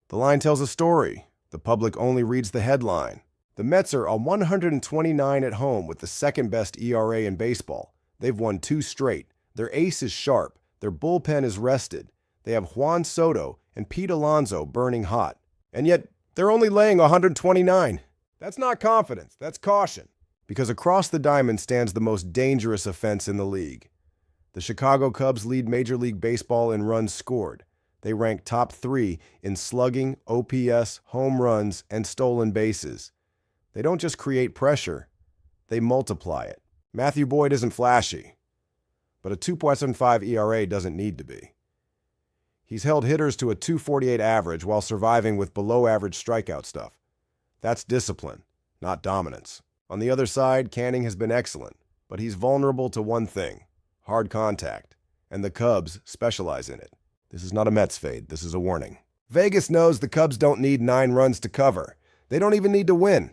The line tells a story. The public only reads the headline. The Mets are a 129 at home with the second-best ERA in baseball. They've won 2 straight. Their ace is sharp. Their bullpen is rested. They have Juan Soto and Pete Alonso burning hot. And yet, they're only laying 129. That's not confidence. That's caution. Because across the diamond stands the most dangerous offense in the league. The Chicago Cubs lead Major League Baseball in runs scored. They rank top 3 in slugging, OPS, home runs, and stolen bases. They don't just create pressure, they multiply it. Matthew Boyd isn't flashy, but a 2.75 ERA doesn't need to be. He's held hitters to a 2.48 average while surviving with below-average strikeout stuff. That's discipline, not dominance. On the other side, Canning has been excellent, but he's vulnerable to one thing: hard contact, and the Cubs specialize in it. This is not a Mets fade, this is a warning. Vegas knows the Cubs don't need 9 runs to cover. They don't even need to win.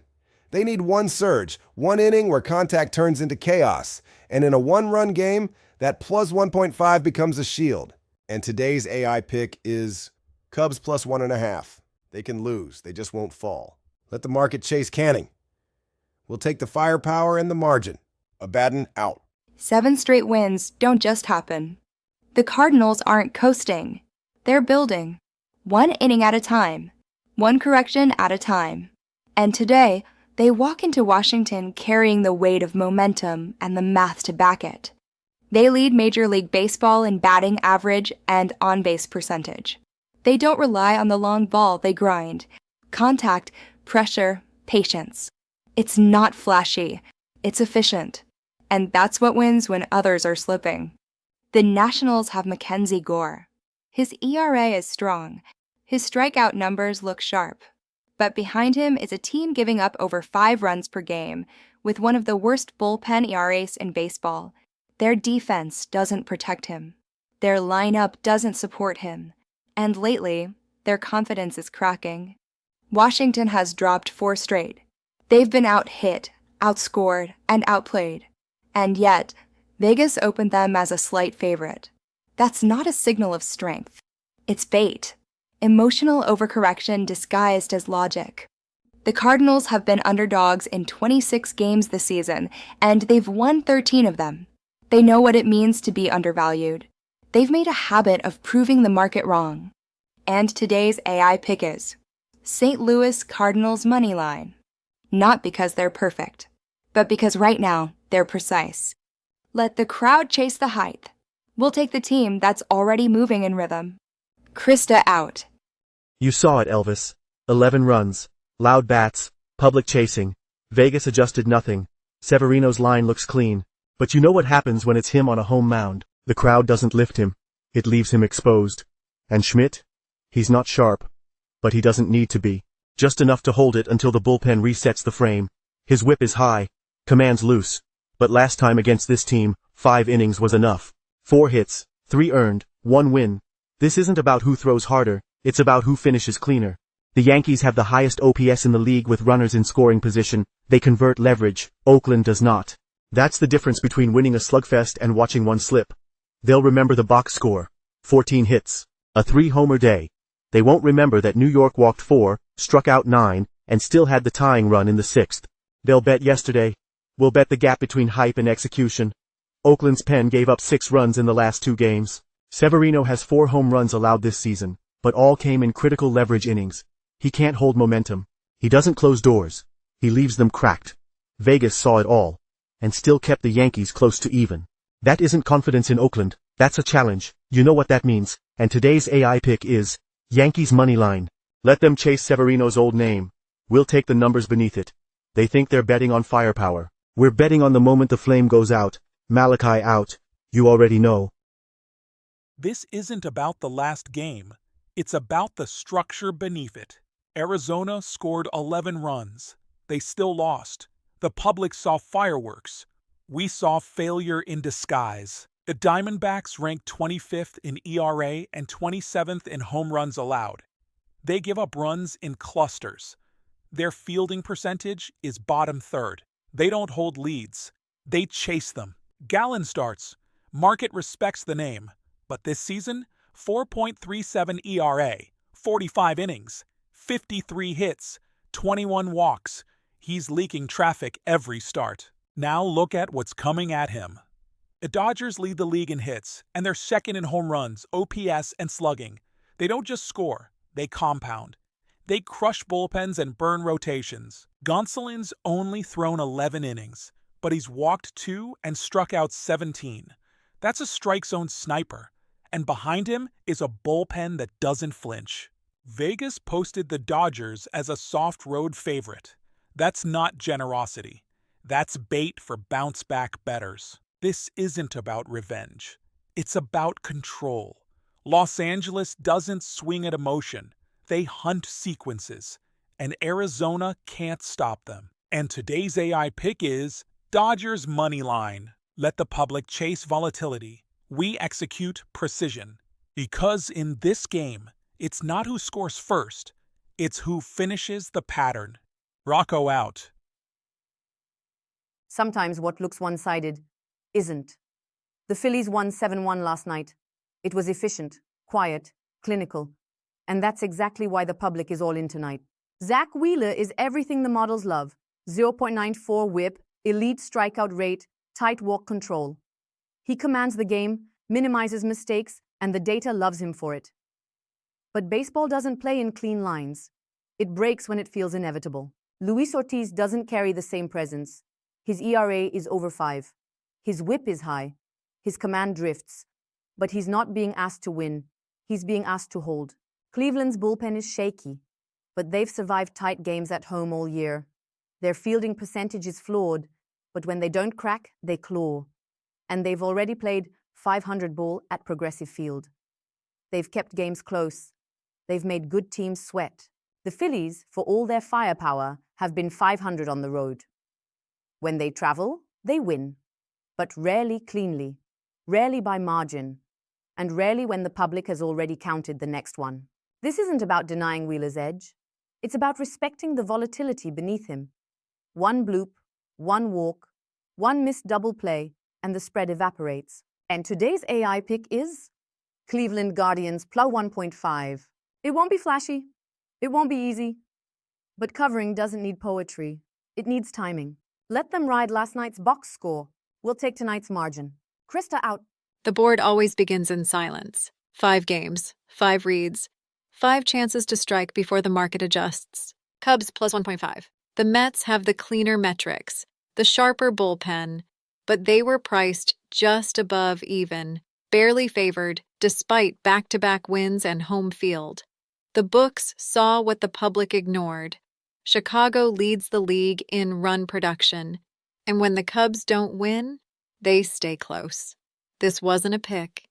They need one surge, one inning where contact turns into chaos. And in a 1-run game, that plus 1.5 becomes a shield. And today's AI pick is Cubs plus 1.5. They can lose, they just won't fall. Let the market chase Canning. We'll take the firepower and the margin. Abaddon out. 7 straight wins don't just happen. The Cardinals aren't coasting. They're building. 1 inning at a time. 1 correction at a time. And today, they walk into Washington carrying the weight of momentum and the math to back it. They lead Major League Baseball in batting average and on-base percentage. They don't rely on the long ball, they grind. Contact, pressure, patience. It's not flashy. It's efficient. And that's what wins when others are slipping. The Nationals have Mackenzie Gore. His ERA is strong. His strikeout numbers look sharp. But behind him is a team giving up over 5 runs per game, with one of the worst bullpen ERAs in baseball. Their defense doesn't protect him. Their lineup doesn't support him. And lately, their confidence is cracking. Washington has dropped 4 straight. They've been out-hit, outscored, and outplayed. And yet, Vegas opened them as a slight favorite. That's not a signal of strength. It's bait. Emotional overcorrection disguised as logic. The Cardinals have been underdogs in 26 games this season, and they've won 13 of them. They know what it means to be undervalued. They've made a habit of proving the market wrong. And today's AI pick is St. Louis Cardinals moneyline. Not because they're perfect, but because right now they're precise. Let the crowd chase the height. We'll take the team that's already moving in rhythm. Krista out. You saw it, Elvis. 11 runs, loud bats, public chasing. Vegas adjusted nothing. Severino's line looks clean. But you know what happens when it's him on a home mound. The crowd doesn't lift him. It leaves him exposed. And Schmidt? He's not sharp. But he doesn't need to be. Just enough to hold it until the bullpen resets the frame. His whip is high. Command's loose. But last time against this team, 5 innings was enough. 4 hits, 3 earned, 1 win. This isn't about who throws harder, it's about who finishes cleaner. The Yankees have the highest OPS in the league with runners in scoring position. They convert leverage. Oakland does not. That's the difference between winning a slugfest and watching one slip. They'll remember the box score. 14 hits. A 3-homer day. They won't remember that New York walked 4, struck out 9, and still had the tying run in the 6th. They'll bet yesterday. We'll bet the gap between hype and execution. Oakland's pen gave up 6 runs in the last 2 games. Severino has 4 home runs allowed this season, but all came in critical leverage innings. He can't hold momentum. He doesn't close doors. He leaves them cracked. Vegas saw it all, and still kept the Yankees close to even. That isn't confidence in Oakland, that's a challenge. You know what that means, and today's AI pick is Yankees moneyline. Let them chase Severino's old name. We'll take the numbers beneath it. They think they're betting on firepower. We're betting on the moment the flame goes out. Malachi out. You already know. This isn't about the last game. It's about the structure beneath it. Arizona scored 11 runs. They still lost. The public saw fireworks. We saw failure in disguise. The Diamondbacks ranked 25th in ERA and 27th in home runs allowed. They give up runs in clusters. Their fielding percentage is bottom third. They don't hold leads. They chase them. Gallon starts. Market respects the name. But this season, 4.37 ERA, 45 innings, 53 hits, 21 walks. He's leaking traffic every start. Now look at what's coming at him. The Dodgers lead the league in hits, and they're second in home runs, OPS, and slugging. They don't just score, they compound. They crush bullpens and burn rotations. Gonsolin's only thrown 11 innings, but he's walked 2 and struck out 17. That's a strike zone sniper. And behind him is a bullpen that doesn't flinch. Vegas posted the Dodgers as a soft road favorite. That's not generosity. That's bait for bounce-back bettors. This isn't about revenge. It's about control. Los Angeles doesn't swing at emotion. They hunt sequences. And Arizona can't stop them. And today's AI pick is Dodgers moneyline. Let the public chase volatility. We execute precision. Because in this game, it's not who scores first, it's who finishes the pattern. Rocco out. Sometimes what looks one-sided isn't. The Phillies won 7-1 last night. It was efficient, quiet, clinical. And that's exactly why the public is all in tonight. Zach Wheeler is everything the models love. 0.94 whip, elite strikeout rate, tight walk control. He commands the game, minimizes mistakes, and the data loves him for it. But baseball doesn't play in clean lines. It breaks when it feels inevitable. Luis Ortiz doesn't carry the same presence. His ERA is over 5. His whip is high. His command drifts. But he's not being asked to win. He's being asked to hold. Cleveland's bullpen is shaky, but they've survived tight games at home all year. Their fielding percentage is flawed, but when they don't crack, they claw. And they've already played 500 ball at Progressive Field. They've kept games close. They've made good teams sweat. The Phillies, for all their firepower, have been 500 on the road. When they travel, they win, but rarely cleanly, rarely by margin, and rarely when the public has already counted the next one. This isn't about denying Wheeler's edge. It's about respecting the volatility beneath him. One bloop, one walk, one missed double play, and the spread evaporates. And today's AI pick is Cleveland Guardians plus 1.5. It won't be flashy. It won't be easy. But covering doesn't need poetry. It needs timing. Let them ride last night's box score. We'll take tonight's margin. Krista out. The board always begins in silence. 5 games, 5 reads, 5 chances to strike before the market adjusts. Cubs plus 1.5. The Mets have the cleaner metrics, the sharper bullpen, but they were priced just above even, barely favored despite back-to-back wins and home field. The books saw what the public ignored. Chicago leads the league in run production, and when the Cubs don't win, they stay close. This wasn't a pick.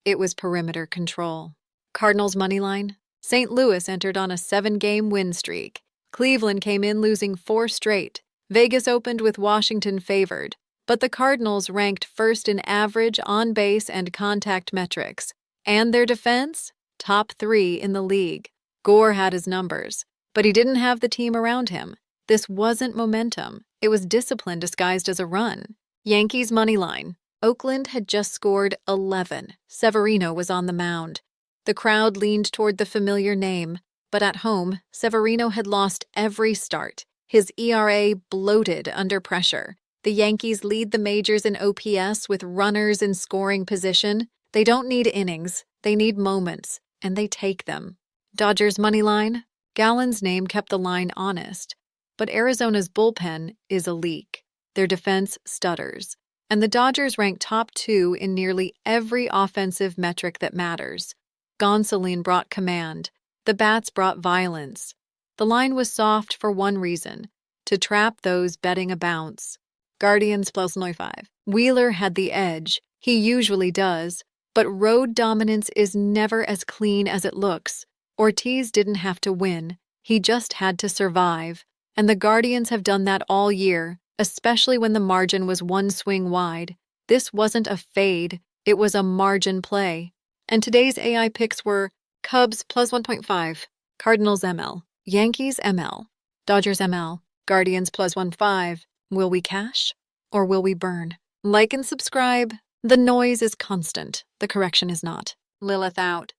It was perimeter control. Cardinals moneyline. St. Louis entered on a 7-game win streak. Cleveland came in losing 4 straight. Vegas opened with Washington favored. But the Cardinals ranked first in average, on-base, and contact metrics. And their defense? Top 3 in the league. Gore had his numbers, but he didn't have the team around him. This wasn't momentum. It was discipline disguised as a run. Yankees moneyline. Oakland had just scored 11. Severino was on the mound. The crowd leaned toward the familiar name, but at home, Severino had lost every start. His ERA bloated under pressure. The Yankees lead the majors in OPS with runners in scoring position. They don't need innings, they need moments, and they take them. Dodgers moneyline. Gallen's name kept the line honest, but Arizona's bullpen is a leak. Their defense stutters, and the Dodgers rank top 2 in nearly every offensive metric that matters. Gonsolin brought command. The bats brought violence. The line was soft for one reason, to trap those betting a bounce. Guardians plus 0.5. Wheeler had the edge. He usually does, but road dominance is never as clean as it looks. Ortiz didn't have to win. He just had to survive. And the Guardians have done that all year, especially when the margin was 1 swing wide. This wasn't a fade. It was a margin play. And today's AI picks were Cubs plus 1.5, Cardinals ML, Yankees ML, Dodgers ML, Guardians plus 1.5. Will we cash or will we burn? Like and subscribe. The noise is constant. The correction is not. Lilith out.